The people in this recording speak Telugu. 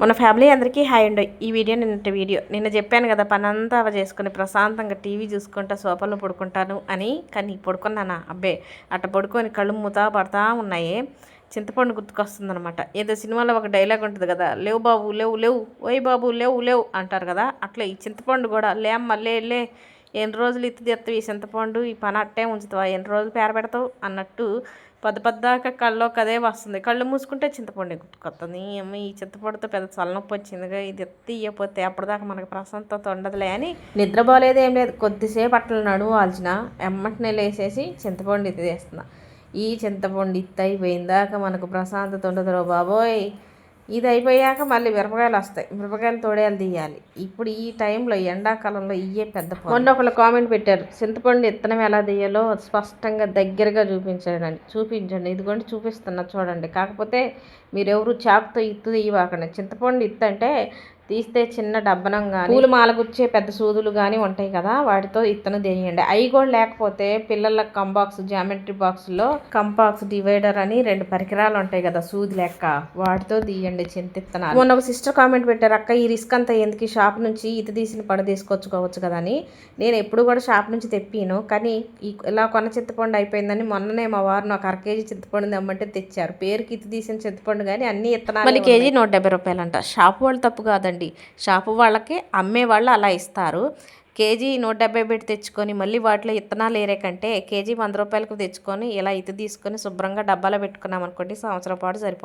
మన ఫ్యామిలీ అందరికీ హాయ్ అండి. ఈ వీడియో నిన్న చెప్పాను కదా, పనంతా చేసుకుని ప్రశాంతంగా టీవీ చూసుకుంటా సోఫాలో పడుకుంటాను అని. కానీ పడుకున్నానా? అబ్బే, అట్ట పడుకొని కళ్ళు మూతా పడతా ఉన్నాయి. చింతపండు గుర్తుకొస్తుందనమాట. ఏదో సినిమాలో ఒక డైలాగ్ ఉంటుంది కదా, లేవు బాబు లేవు లేవు, ఓయ్ బాబు లేవు లేవు అంటారు కదా. అట్లా ఈ చింతపండు కూడా లేమ్మ లే, ఎన్ని రోజులు తెస్తావు ఈ చింతపండు, ఈ పని అట్టే ఉంచుతావా, ఎన్ని రోజులు పేరబెడతావు అన్నట్టు పద్దాక కళ్ళలోకి అదే వస్తుంది. కళ్ళు మూసుకుంటే చింతపండు గుర్తుకొస్తుంది. అమ్మ, ఈ చింతపండుతో పెద్ద తలనొప్పి వచ్చిందిగా, ఇది తీయపోతే అప్పటిదాకా మనకు ప్రశాంతత ఉండదులే అని నిద్రపోలేదు, ఏం లేదు. కొద్దిసేపు అట్లా నడుము వాల్చిన ఎమ్మటనే లేసేసి చింతపండు ఇది తీస్తున్నా. ఈ చింతపండు ఇత్తి అయిపోయిందాక మనకు ప్రశాంతత ఉండదురో బాబోయ్. ఇది అయిపోయాక మళ్ళీ మిరపకాయలు వస్తాయి, మిరపకాయలు తోడేలు తీయాలి. ఇప్పుడు ఈ టైంలో ఎండాకాలంలో ఇయ్యే పెద్ద మొన్న ఒకళ్ళు కామెంట్ పెట్టారు, చింతపండు ఇత్తనం ఎలా తీయాలో స్పష్టంగా దగ్గరగా చూపించండి. ఇదిగోండి చూపిస్తున్నా చూడండి. కాకపోతే మీరెవరు చాకుతో ఇత్తు తీయవాకండి. చింతపండు ఇత్త అంటే తీస్తే చిన్న డబ్బనం కానీ పూలు మాలగుచ్చే పెద్ద సూదులు కానీ ఉంటాయి కదా, వాటితో ఇత్తనం తీయండి. అవి కూడా లేకపోతే పిల్లల కంబాక్స్, జామెట్రీ బాక్స్లో కంబాక్స్ డివైడర్ అని 2 పరికరాలు ఉంటాయి కదా సూది లెక్క, వాటితో తీయండి చింతిత్తనాలు. మొన్న ఒక సిస్టర్ కామెంట్ పెట్టారు, అక్క ఈ రిస్క్ అంతా ఎందుకు, షాప్ నుంచి ఇది తీసిన పడ తీసుకొచ్చుకోవచ్చు కదా అని. నేను ఎప్పుడు కూడా షాప్ నుంచి తెప్పిను, కానీ ఇలా కొన్న చింతపండు అయిపోయిందని మొన్ననే మా వారు నాకు 1/2 కేజీ చింతపండు తెమ్మంటే తెచ్చారు. పేరుకి ఇది తీసిన చింతపండు కానీ అన్ని ఇత్తనాలు. మళ్ళీ కేజీ 170 రూపాయలు అంట. షాపు వాళ్ళు తప్పు కాదండి, షాపు వాళ్ళకి అమ్మే వాళ్ళు అలా ఇస్తారు. కేజీ 170 పెట్టి తెచ్చుకొని మళ్ళీ వాటిలో ఇత్తనాలు ఏరే కంటే కేజీ 100 రూపాయలకు తెచ్చుకొని ఇలా ఇది తీసుకొని శుభ్రంగా డబ్బాలో పెట్టుకున్నాం అనుకోండి, సంవత్సరం పాటు సరిపోతుంది.